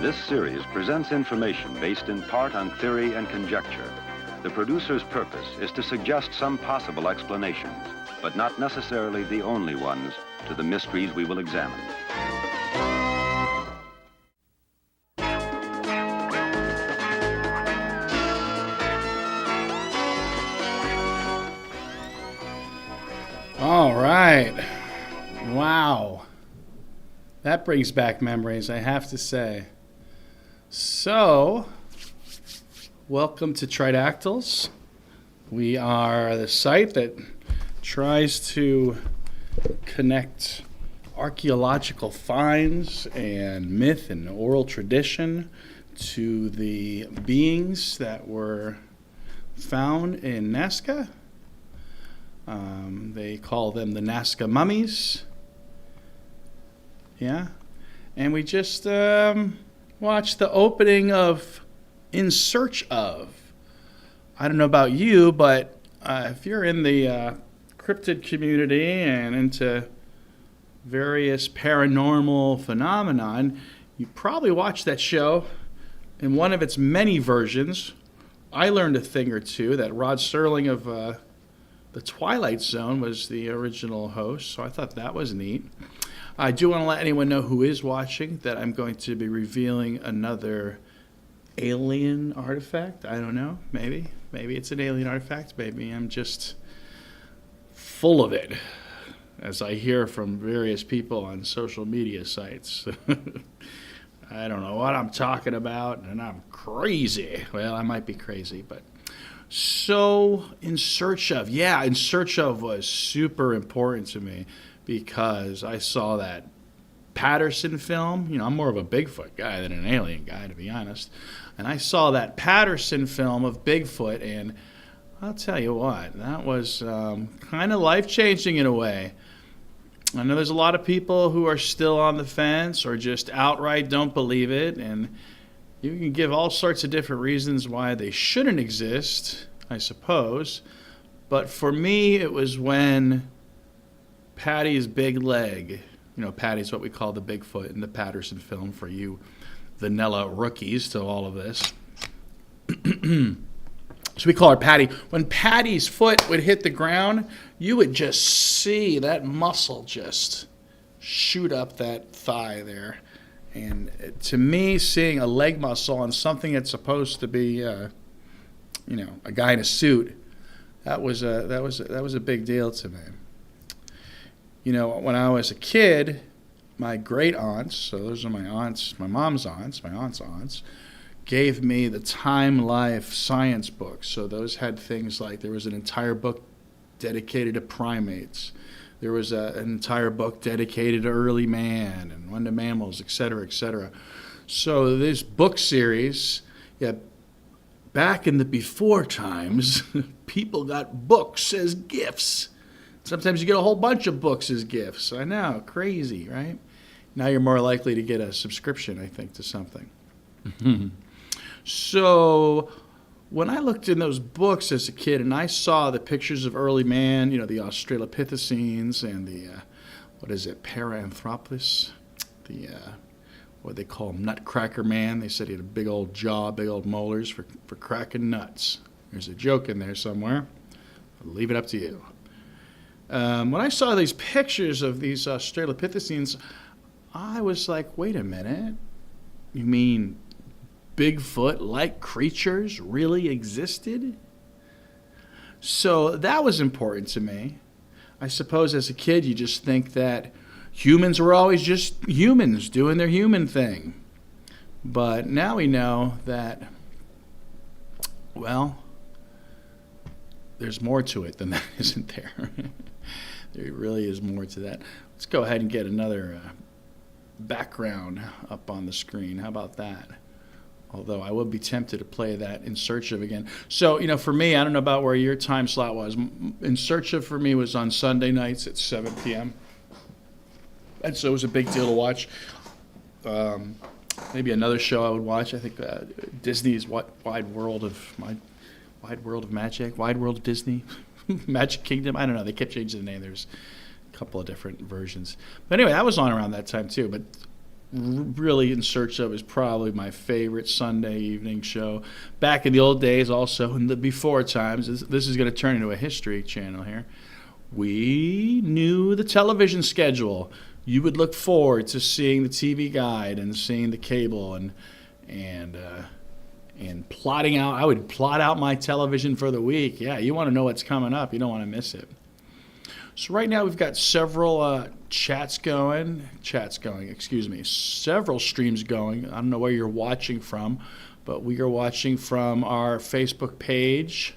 This series presents information based in part on theory and conjecture. The producer's purpose is to suggest some possible explanations, but not necessarily the only ones, to the mysteries we will examine. All right. Wow. That brings back memories, I have to say. So, welcome to Tridactyls. We are the site that tries to connect archaeological finds and myth and oral tradition to the beings that were found in Nazca. They call them the Nazca mummies. Yeah. And we just watched the opening of In Search Of. I don't know about you, but if you're in the cryptid community and into various paranormal phenomenon, you probably watched that show in one of its many versions. I learned a thing or two that Rod Serling of The Twilight Zone was the original host, so I thought that was neat. I do want to let anyone know who is watching that I'm going to be revealing another alien artifact. I don't know. Maybe it's an alien artifact. Maybe I'm just full of it, as I hear from various people on social media sites. I don't know what I'm talking about, and I'm crazy. Well, I might be crazy, but... So, In Search Of. Yeah, In Search Of was super important to me because I saw that Patterson film. You know, I'm more of a Bigfoot guy than an alien guy, to be honest. And I saw that Patterson film of Bigfoot, and I'll tell you what, that was kind of life-changing in a way. I know there's a lot of people who are still on the fence or just outright don't believe it, and you can give all sorts of different reasons why they shouldn't exist, I suppose. But for me, it was when Patty's big leg, Patty's what we call the Bigfoot in the Patterson film for you vanilla rookies to all of this. So we call her Patty. When Patty's foot would hit the ground, you would just see that muscle just shoot up that thigh there. And to me, seeing a leg muscle on something that's supposed to be, a guy in a suit, that was a big deal to me. When I was a kid, my great aunts, so those are my aunts, my mom's aunts, my aunt's aunts, gave me the Time Life science books. So those had things like there was an entire book dedicated to primates. There was an entire book dedicated to early man and one to mammals, et cetera, et cetera. So this book series, back in the before times, people got books as gifts. Sometimes you get a whole bunch of books as gifts. I know, crazy, right? Now you're more likely to get a subscription, I think, to something. So when I looked in those books as a kid and I saw the pictures of early man, the Australopithecines and the, Paranthropus, the, what they call him, Nutcracker Man. They said he had a big old jaw, big old molars for cracking nuts. There's a joke in there somewhere. I'll leave it up to you. When I saw these pictures of these Australopithecines, I was like, wait a minute. You mean Bigfoot-like creatures really existed? So that was important to me. I suppose as a kid you just think that humans were always just humans doing their human thing. But now we know that, well, there's more to it than that, isn't there? There really is more to that. Let's go ahead and get another background up on the screen. How about that? Although I would be tempted to play that In Search Of again. So, for me, I don't know about where your time slot was. In Search Of for me was on Sunday nights at 7 p.m. And so it was a big deal to watch. Maybe another show I would watch. I think Disney's Wide World of Magic, Wide World of Disney, Magic Kingdom. I don't know. They kept changing the name. There's a couple of different versions. But anyway, that was on around that time too. But really In Search Of is probably my favorite Sunday evening show. Back in the old days, also in the before times, this is going to turn into a history channel here. We knew the television schedule. You would look forward to seeing the TV guide and seeing the cable and plotting out. I would plot out my television for the week. Yeah, you want to know what's coming up. You don't want to miss it. So right now we've got several several streams going. I don't know where you're watching from, but we are watching from our Facebook page.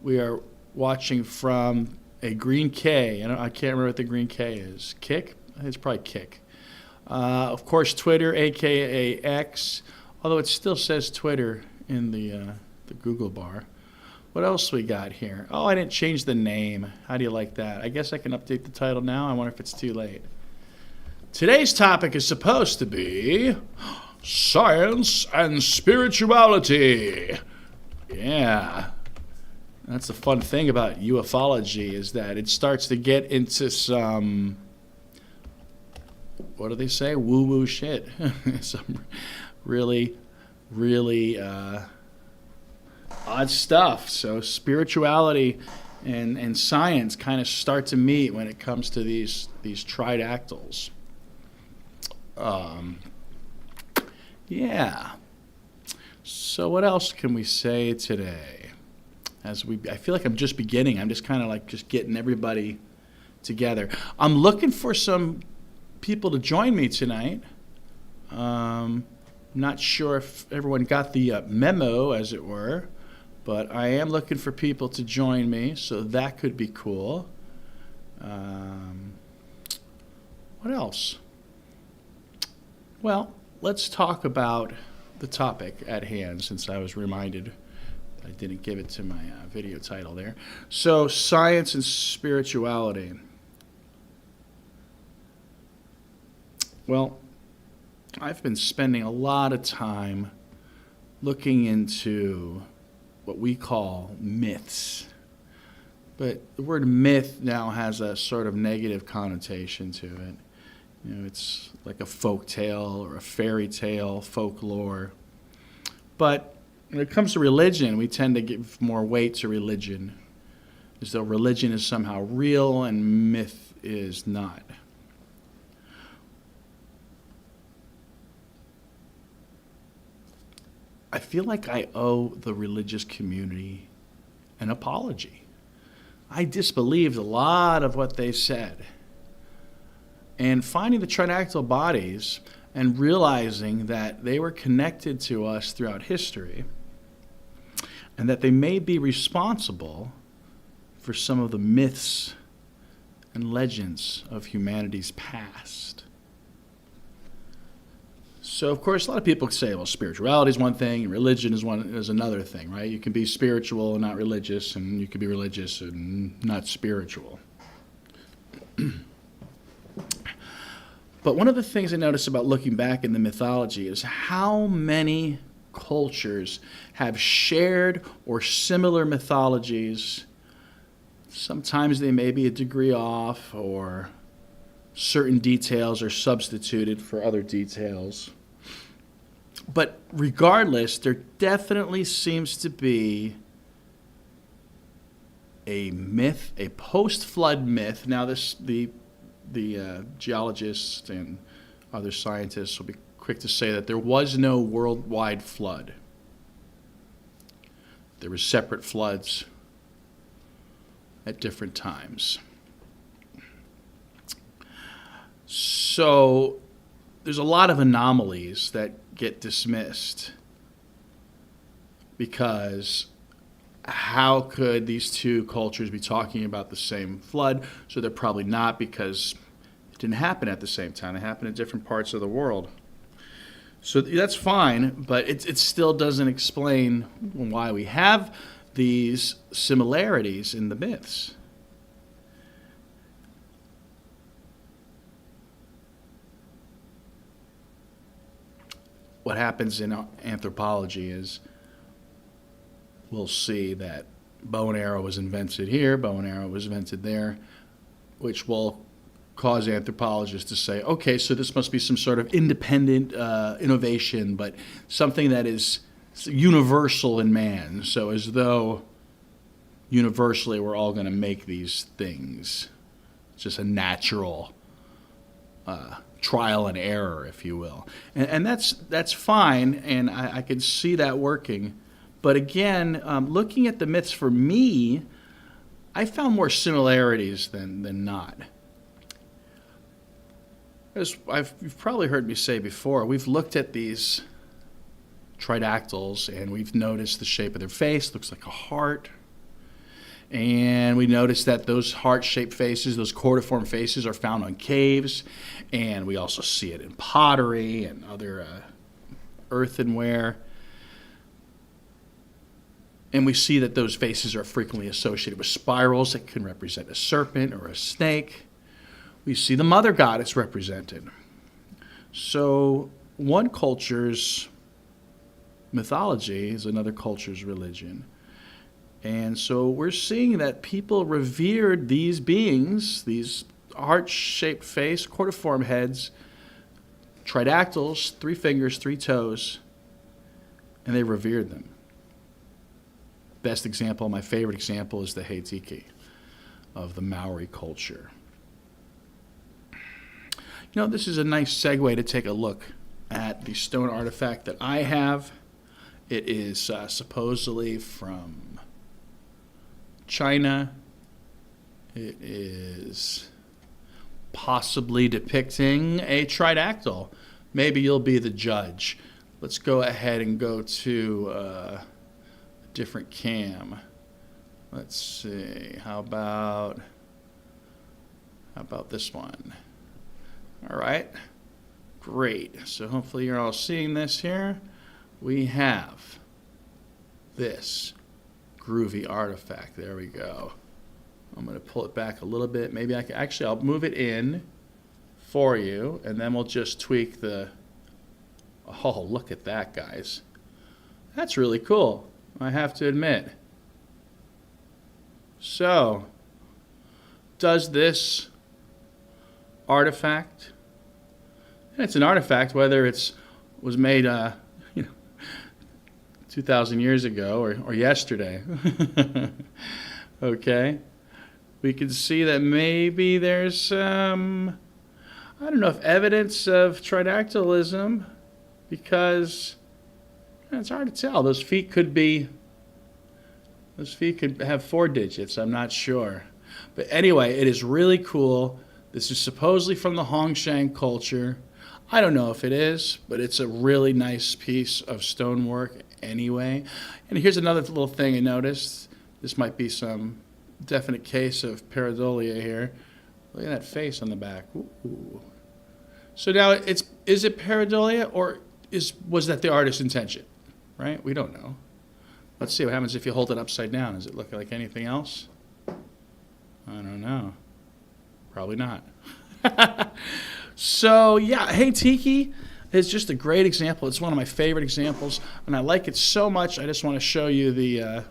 We are watching from a green K. I can't remember what the green K is. Kick? I think it's probably Kick. Of course, Twitter, a.k.a. X, although it still says Twitter in the Google bar. What else we got here? Oh, I didn't change the name. How do you like that? I guess I can update the title now. I wonder if it's too late. Today's topic is supposed to be science and spirituality. Yeah. That's the fun thing about ufology is that it starts to get into some, what do they say? Woo-woo shit. Some really odd stuff. So spirituality and science kind of start to meet when it comes to these tridactyls. Yeah. So what else can we say today? I feel like I'm just beginning. I'm just kind of like just getting everybody together. I'm looking for some people to join me tonight. Not sure if everyone got the memo, as it were, but I am looking for people to join me, so that could be cool. What else? Well, let's talk about the topic at hand, since I was reminded I didn't give it to my video title there. So, science and spirituality. Well, I've been spending a lot of time looking into what we call myths. But the word myth now has a sort of negative connotation to it. You know, it's like a folk tale or a fairy tale, folklore. But when it comes to religion, we tend to give more weight to religion, as though religion is somehow real and myth is not. I feel like I owe the religious community an apology. I disbelieved a lot of what they said. And finding the tridactyl bodies and realizing that they were connected to us throughout history and that they may be responsible for some of the myths and legends of humanity's past. So, of course, a lot of people say, well, spirituality is one thing, and religion is another thing, right? You can be spiritual and not religious, and you can be religious and not spiritual. But one of the things I noticed about looking back in the mythology is how many cultures have shared or similar mythologies. Sometimes they may be a degree off, or certain details are substituted for other details. But regardless, there definitely seems to be a myth, a post-flood myth. Now, the geologists and other scientists will be quick to say that there was no worldwide flood. There were separate floods at different times. So there's a lot of anomalies that get dismissed because how could these two cultures be talking about the same flood? So they're probably not, because it didn't happen at the same time. It happened in different parts of the world. So that's fine, but it still doesn't explain why we have these similarities in the myths. What happens in anthropology is we'll see that bow and arrow was invented here, bow and arrow was invented there, which will cause anthropologists to say, okay, so this must be some sort of independent innovation, but something that is universal in man. So as though universally we're all going to make these things. It's just a natural trial and error, if you will. And that's fine, and I can see that working. But again, looking at the myths for me, I found more similarities than not. As you've probably heard me say before, we've looked at these tridactyls and we've noticed the shape of their face looks like a heart. And we noticed that those heart-shaped faces, those cordiform faces, are found on caves. And we also see it in pottery and other earthenware. And we see that those faces are frequently associated with spirals that can represent a serpent or a snake. We see the mother goddess represented. So one culture's mythology is another culture's religion. And so we're seeing that people revered these beings, these heart-shaped face, cordiform heads, tridactyls, 3 fingers, 3 toes, and they revered them. Best example, my favorite example, is the Heitiki of the Maori culture. You know, this is a nice segue to take a look at the stone artifact that I have. It is supposedly from China. It is possibly depicting a tridactyl. Maybe you'll be the judge. Let's go ahead and go to a different cam. Let's see. How about this one? All right, great. So hopefully you're all seeing this here. We have this groovy artifact. There we go. I'm going to pull it back a little bit. Maybe I can, actually, I'll move it in for you, and then we'll just tweak the, oh, look at that, guys. That's really cool, I have to admit. So, does this artifact, and it's an artifact whether it's was made 2,000 years ago or yesterday. Okay, we can see that maybe there's I don't know if evidence of tridactylism, because it's hard to tell. Those feet could have 4 digits. I'm not sure, but anyway, it is really cool. This is supposedly from the Hongshan culture. I don't know if it is, but it's a really nice piece of stonework anyway. And here's another little thing I noticed. This might be some definite case of pareidolia here. Look at that face on the back. Ooh. So now is it pareidolia, or was that the artist's intention? Right? We don't know. Let's see what happens if you hold it upside down. Does it look like anything else? I don't know. Probably not. So, yeah, Heitiki is just a great example. It's one of my favorite examples, and I like it so much. I just want to show you the,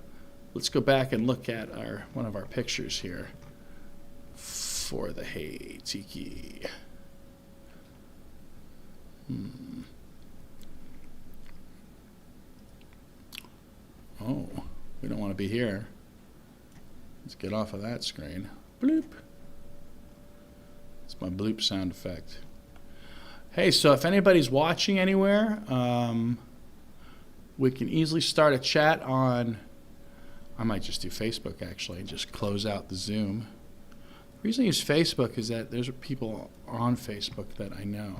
let's go back and look at one of our pictures here for the Heitiki. Oh, we don't want to be here. Let's get off of that screen. Bloop. It's my bloop sound effect. Hey, so if anybody's watching anywhere, we can easily start a chat on, I might just do Facebook actually, just close out the Zoom. The reason I use Facebook is that there's people on Facebook that I know.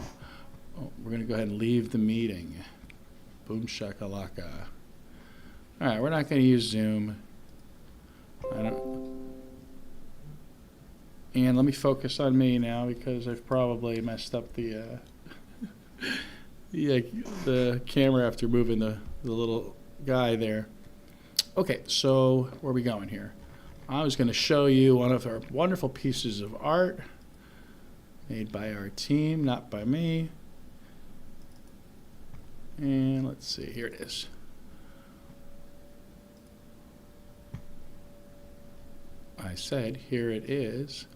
Oh, we're going to go ahead and leave the meeting. Boom shakalaka. All right, we're not going to use Zoom. And let me focus on me now, because I've probably messed up the camera after moving the little guy there. Okay, so where are we going here? I was going to show you one of our wonderful pieces of art made by our team, not by me. And let's see, here it is. I said, here it is.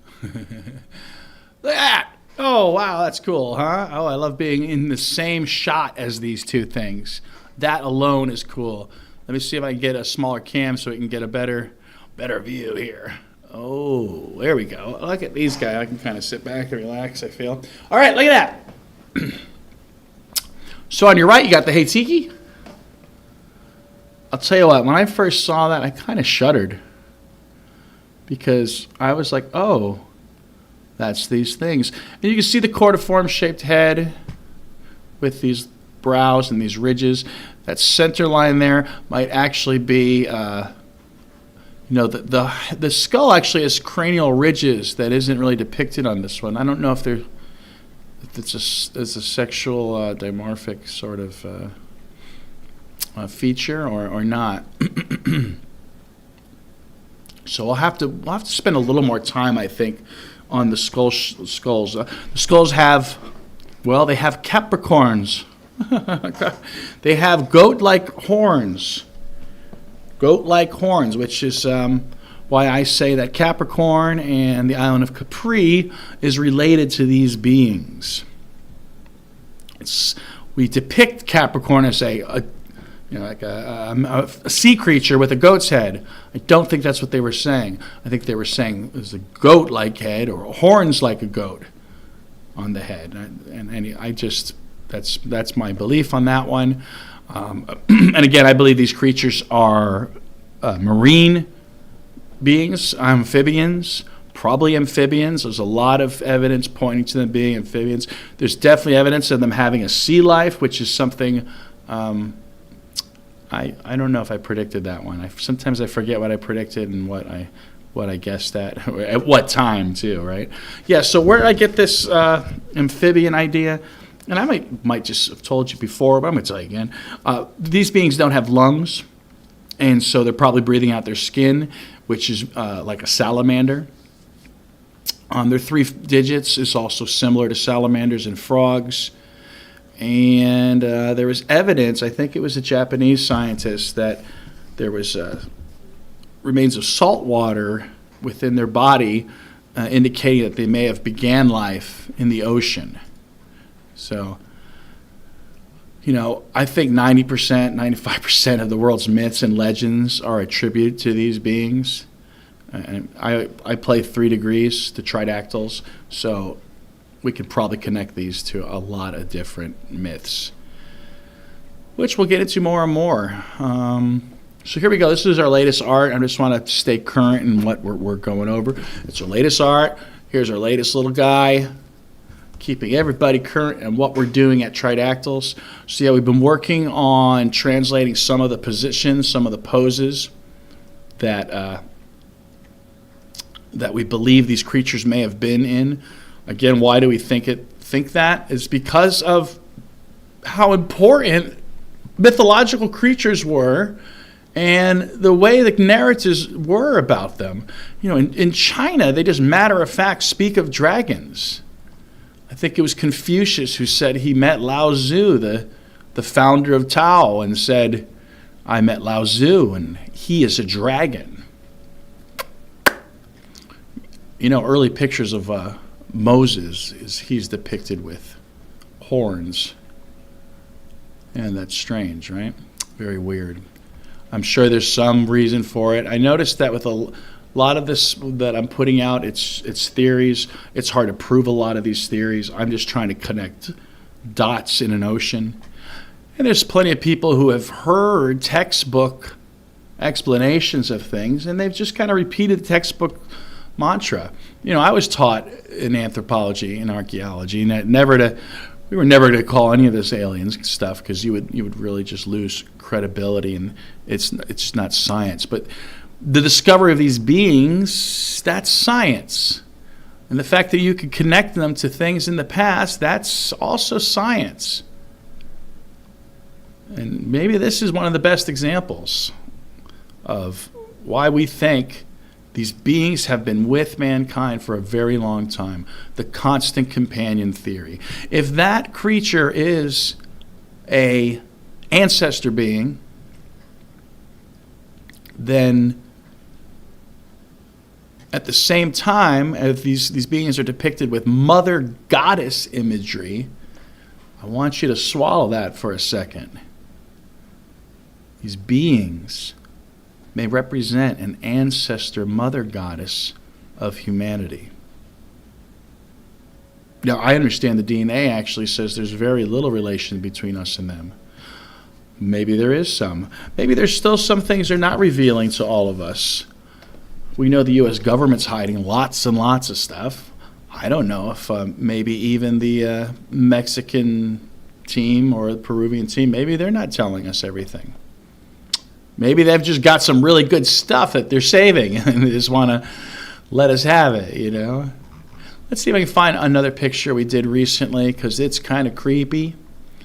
Look at that. Oh, wow, that's cool, huh? Oh, I love being in the same shot as these two things. That alone is cool. Let me see if I can get a smaller cam so we can get a better view here. Oh, there we go. Look at these guys. I can kind of sit back and relax, I feel. All right, look at that. So on your right, you got the Heitiki. I'll tell you what, when I first saw that, I kind of shuddered. Because I was like, oh, that's these things. And you can see the cordiform-shaped head with these brows and these ridges. That center line there might actually be, the skull actually has cranial ridges that isn't really depicted on this one. I don't know if it's a sexual dimorphic sort of feature or not. So we'll have to spend a little more time, I think, on the skulls. The skulls have, well, they have capricorns. They have goat-like horns. Goat-like horns, which is why I say that Capricorn and the island of Capri is related to these beings. We depict Capricorn as a sea creature with a goat's head. I don't think that's what they were saying. I think they were saying there's a goat-like head or horns like a goat on the head. And I just, that's my belief on that one. And again, I believe these creatures are marine beings, amphibians, probably amphibians. There's a lot of evidence pointing to them being amphibians. There's definitely evidence of them having a sea life, which is something I don't know if I predicted that one. Sometimes I forget what I predicted and what I guessed at what time too, right? Yeah, so where did I get this amphibian idea? And I might just have told you before, but I'm going to tell you again. These beings don't have lungs, and so they're probably breathing out their skin, which is like a salamander. Their 3 digits is also similar to salamanders and frogs. And there was evidence, I think it was a Japanese scientist, that there was remains of salt water within their body, indicating that they may have began life in the ocean. So, I think 90%, 95% of the world's myths and legends are attributed to these beings. And I play 3 degrees, the Tridactyls, so we could probably connect these to a lot of different myths, which we'll get into more and more. So here we go. This is our latest art. I just want to stay current in what we're going over. It's our latest art. Here's our latest little guy, keeping everybody current in what we're doing at Tridactyls. So yeah, we've been working on translating some of the positions, some of the poses that we believe these creatures may have been in. Again, why do we think that? It's because of how important mythological creatures were and the way the narratives were about them. In China, they just matter of fact speak of dragons. I think it was Confucius who said he met Lao Tzu, the founder of Tao, and said, I met Lao Tzu, and he is a dragon. Early pictures of Moses, he's depicted with horns. And that's strange, right? Very weird. I'm sure there's some reason for it. I noticed that with a lot of this that I'm putting out, it's theories. It's hard to prove a lot of these theories. I'm just trying to connect dots in an ocean. And there's plenty of people who have heard textbook explanations of things, and they've just kind of repeated the textbook mantra. I was taught in anthropology and archaeology that we were never to call any of this aliens stuff, because you would really just lose credibility, and it's just not science. But the discovery of these beings, that's science. And the fact that you could connect them to things in the past, that's also science. And maybe this is one of the best examples of why we think these beings have been with mankind for a very long time. The constant companion theory. If that creature is an ancestor being, then at the same time, as these beings are depicted with mother goddess imagery, I want you to swallow that for a second. These beings may represent an ancestor mother goddess of humanity. Now, I understand the DNA actually says there's very little relation between us and them. Maybe there is some. Maybe there's still some things they're not revealing to all of us. We know the U.S. government's hiding lots and lots of stuff. I don't know if maybe even the Mexican team or the Peruvian team, maybe they're not telling us everything. Maybe they've just got some really good stuff that they're saving and they just want to let us have it, you know. Let's see if I can find another picture we did recently because it's kind of creepy.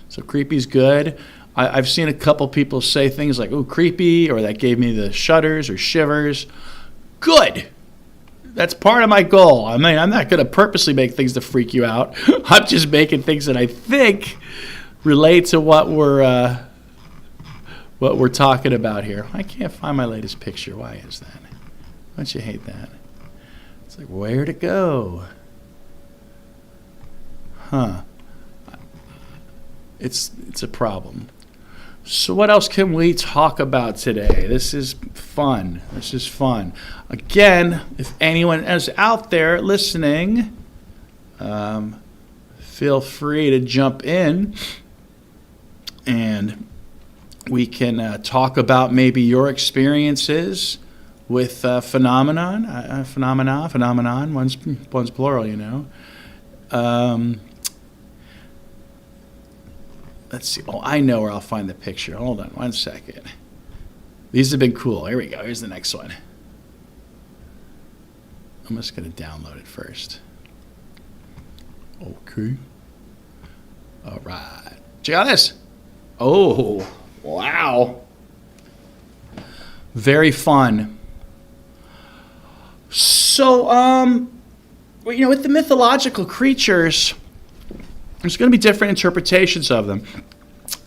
So creepy's good. I've seen a couple people say things like, "Ooh, creepy," or "that gave me the shudders or shivers." Good. That's part of my goal. I mean, I'm not going to purposely make things to freak you out. I'm just making things that I think relate to what we're talking about here. I can't find my latest picture. Why is that? Don't you hate that? It's like, where'd it go? Huh. It's a problem. So what else can we talk about today? This is fun. Again, if anyone is out there listening, feel free to jump in and we can talk about maybe your experiences with phenomenon, one's plural, you know. Let's see. Oh, I know where I'll find the picture. Hold on 1 second. These have been cool. Here we go. Here's the next one. I'm just going to download it first. Okay. All right. Check out this. Oh, wow. Very fun. So, you know, with the mythological creatures, there's going to be different interpretations of them.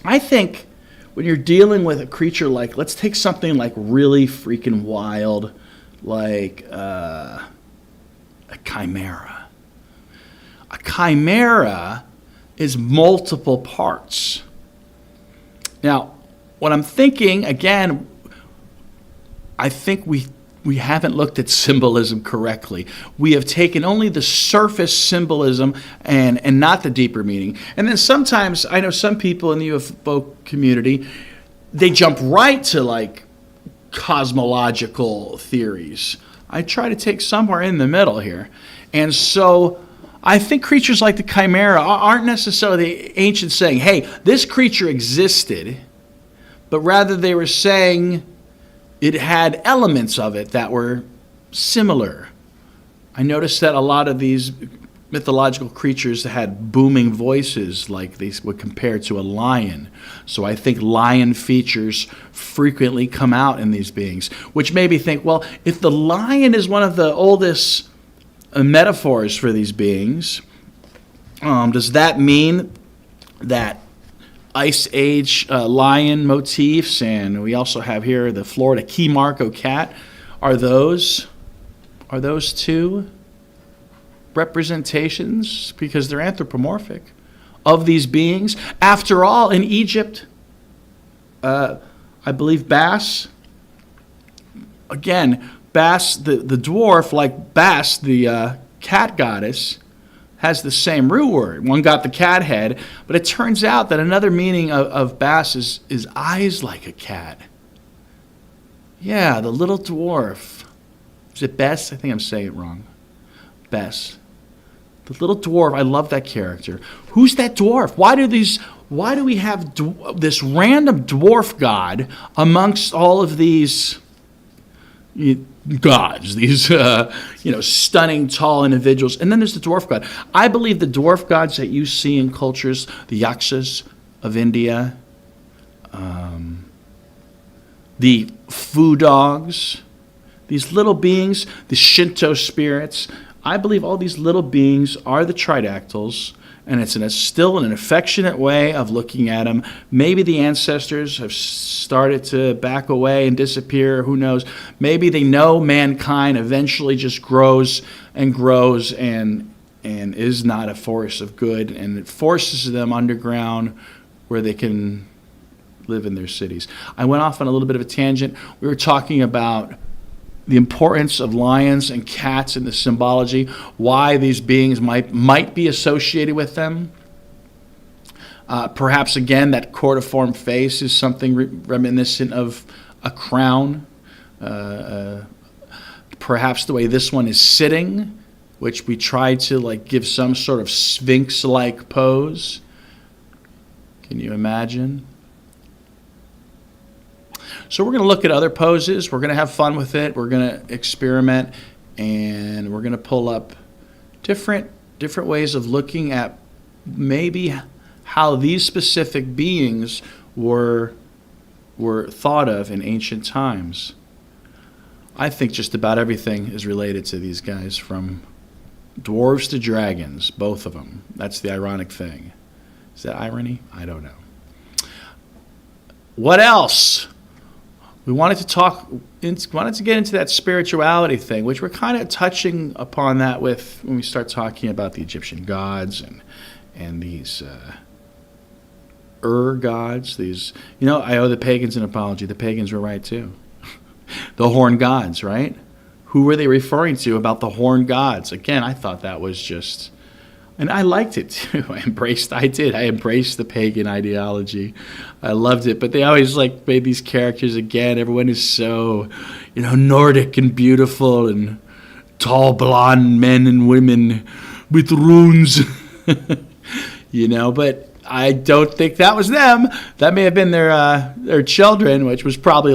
I think when you're dealing with a creature like, let's take something like really freaking wild, like a chimera. A chimera is multiple parts. Now, what I'm thinking, again, I think we haven't looked at symbolism correctly. We have taken only the surface symbolism and not the deeper meaning. And then sometimes, I know some people in the UFO community, they jump right to like cosmological theories. I try to take somewhere in the middle here. And so I think creatures like the chimera aren't necessarily the ancients saying, hey, this creature existed, but rather they were saying it had elements of it that were similar. I noticed that a lot of these mythological creatures had booming voices like they would compare to a lion. So I think lion features frequently come out in these beings, which made me think, well, if the lion is one of the oldest metaphors for these beings, does that mean that Ice Age lion motifs, and we also have here the Florida key marco cat, are those two representations, because they're anthropomorphic, of these beings? After all, in Egypt, I believe Bas, again, Bas, the dwarf, like Bas, the cat goddess, has the same root word. One got the cat head, but it turns out that another meaning of Bas is eyes like a cat. Yeah, the little dwarf. Is it Bess? I think I'm saying it wrong. Bess. The little dwarf, I love that character. Who's that dwarf? Why do we have this random dwarf god amongst all of these gods, these stunning tall individuals, and then there's the dwarf god? I believe the dwarf gods that you see in cultures, the yakshas of India, the foo dogs, these little beings, the Shinto spirits, I believe all these little beings are the Tridactyls, and it's still an affectionate way of looking at them. Maybe the ancestors have started to back away and disappear. Who knows? Maybe they know mankind eventually just grows and grows and is not a force of good, and it forces them underground where they can live in their cities. I went off on a little bit of a tangent. We were talking about the importance of lions and cats and the symbology, why these beings might be associated with them. Perhaps, again, that cordiform face is something reminiscent of a crown. Perhaps the way this one is sitting, which we try to give some sort of sphinx-like pose. Can you imagine? So we're going to look at other poses. We're going to have fun with it. We're going to experiment, and we're going to pull up different ways of looking at maybe how these specific beings were thought of in ancient times. I think just about everything is related to these guys, from dwarves to dragons, both of them. That's the ironic thing. Is that irony? I don't know. What else? We wanted to get into that spirituality thing, which we're kind of touching upon that with when we start talking about the Egyptian gods and these gods. These, I owe the pagans an apology. The pagans were right too. The horned gods, right? Who were they referring to about the horned gods? Again, I thought that was just. And I liked it too. I embraced the pagan ideology. I loved it. But they always made these characters again. Everyone is so, Nordic and beautiful and tall blonde men and women with runes. But I don't think that was them. That may have been their children, which was probably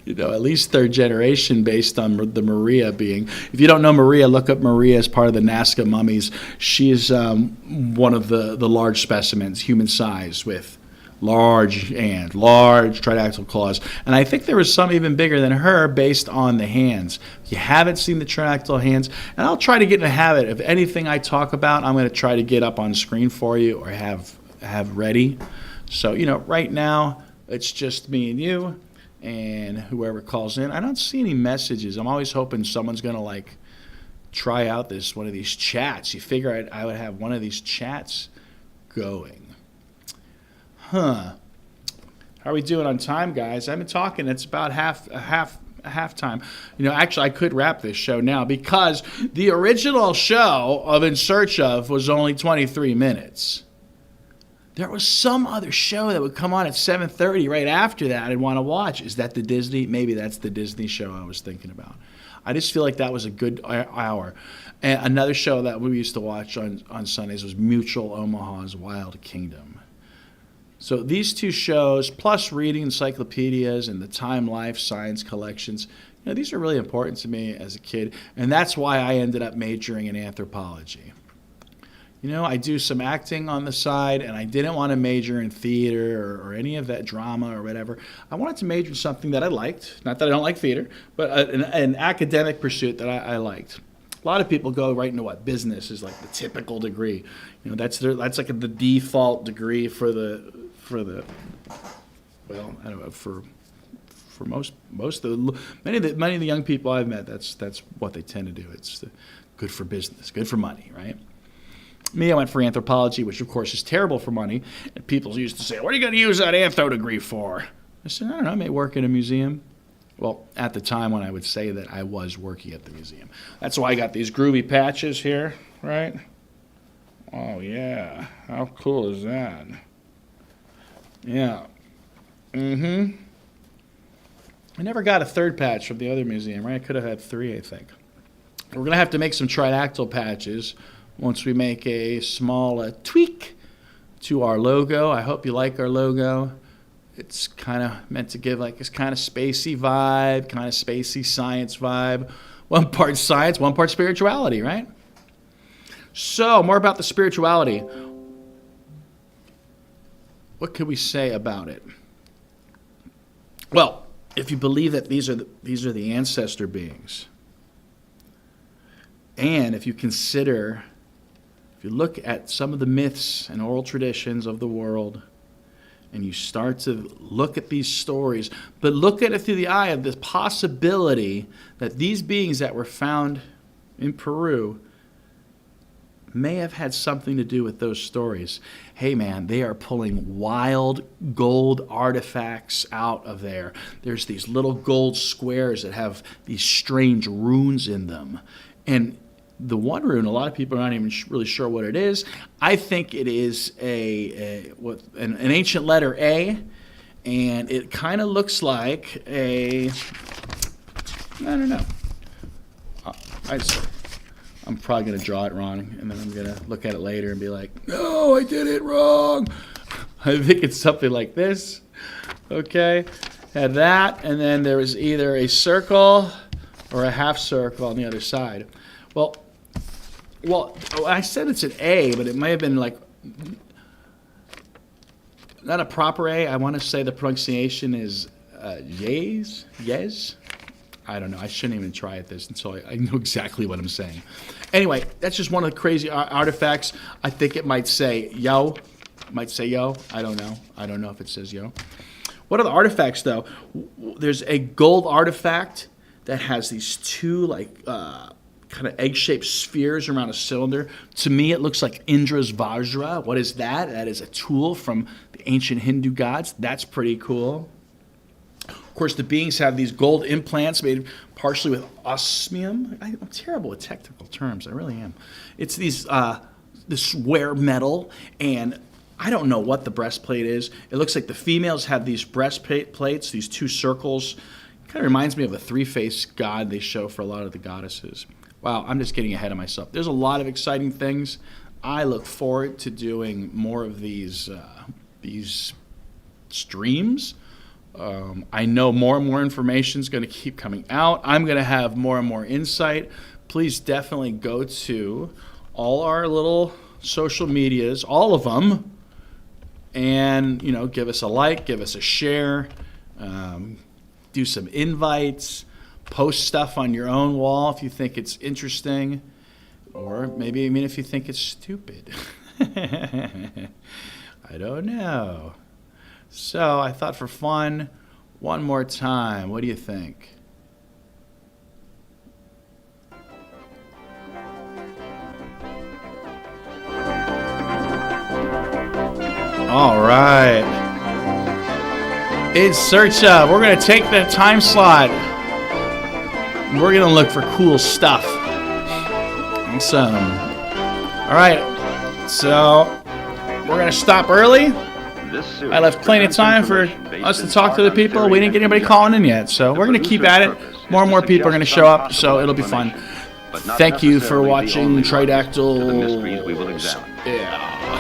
at least third generation based on the Maria being. If you don't know Maria, look up Maria as part of the Nazca mummies. She is one of the large specimens, human size, with large tridactyl claws. And I think there was some even bigger than her based on the hands. If you haven't seen the tridactyl hands, and I'll try to get in the habit of anything I talk about, I'm going to try to get up on screen for you or have ready. So, right now, it's just me and you. And whoever calls in. I don't see any messages. I'm always hoping someone's going to try out one of these chats. You figure I would have one of these chats going. How are we doing on time, guys? I've been talking. It's about half time. Actually, I could wrap this show now because the original show of In Search Of was only 23 minutes. There was some other show that would come on at 7:30 right after that I'd want to watch. Is that the Disney? Maybe that's the Disney show I was thinking about. I just feel like that was a good hour. And another show that we used to watch on Sundays was Mutual Omaha's Wild Kingdom. So these two shows, plus reading encyclopedias and the Time Life science collections, these are really important to me as a kid. And that's why I ended up majoring in anthropology. I do some acting on the side, and I didn't want to major in theater or any of that drama or whatever. I wanted to major in something that I liked. Not that I don't like theater, but an academic pursuit that I liked. A lot of people go right into business is the typical degree. That's the default degree for most of the many of the young people I've met. That's what they tend to do. It's good for business, good for money, right? Me, I went for anthropology, which of course is terrible for money. And people used to say, "What are you going to use that anthro degree for?" I said, "I don't know, I may work in a museum." Well, at the time when I would say that, I was working at the museum. That's why I got these groovy patches here, right? Oh yeah, how cool is that? Yeah. I never got a third patch from the other museum, right? I could have had 3, I think. We're going to have to make some tridactyl patches once we make a small tweak to our logo. I hope you like our logo. It's kind of meant to give this kind of spacey vibe, kind of spacey science vibe. One part science, one part spirituality, right? So, more about the spirituality. What could we say about it? Well, if you believe that these are the ancestor beings, and if you consider you look at some of the myths and oral traditions of the world, and you start to look at these stories, but look at it through the eye of the possibility that these beings that were found in Peru may have had something to do with those stories. Hey man, they are pulling wild gold artifacts out of there. There's these little gold squares that have these strange runes in them. And the one rune, a lot of people are not even really sure what it is. I think it is an ancient letter A, and it kind of looks like I don't know. I'm probably going to draw it wrong, and then I'm going to look at it later and be like, no, I did it wrong. I think it's something like this. Okay. Had that, and then there was either a circle or a half circle on the other side. Well, I said it's an A, but it may have been like not a proper A. I want to say the pronunciation is yes. I don't know. I shouldn't even try at this until I know exactly what I'm saying. Anyway, that's just one of the crazy artifacts. I think it might say yo. It might say yo. I don't know. I don't know if it says yo. What are the artifacts, though? There's a gold artifact that has these two, kind of egg-shaped spheres around a cylinder. To me, it looks like Indra's Vajra. What is that? That is a tool from the ancient Hindu gods. That's pretty cool. Of course, the beings have these gold implants made partially with osmium. I'm terrible with technical terms. I really am. It's this rare metal, and I don't know what the breastplate is. It looks like the females have these breastplates, these two circles. Kind of reminds me of a three-faced god they show for a lot of the goddesses. Wow, I'm just getting ahead of myself. There's a lot of exciting things. I look forward to doing more of these streams. I know more and more information is going to keep coming out. I'm going to have more and more insight. Please definitely go to all our little social medias, all of them, and give us a like, give us a share, do some invites, post stuff on your own wall if you think it's interesting, or maybe even if you think it's stupid. I don't know. So I thought for fun, one more time. What do you think? All right. In search of, we're going to take the time slot. We're going to look for cool stuff. Awesome. All right. So we're going to stop early. I left plenty of time for us to talk to the people. We didn't get anybody calling in yet, so we're going to keep at it. More and more people are going to show up, so it'll be fun. Thank you for watching Tridactyls. Yeah.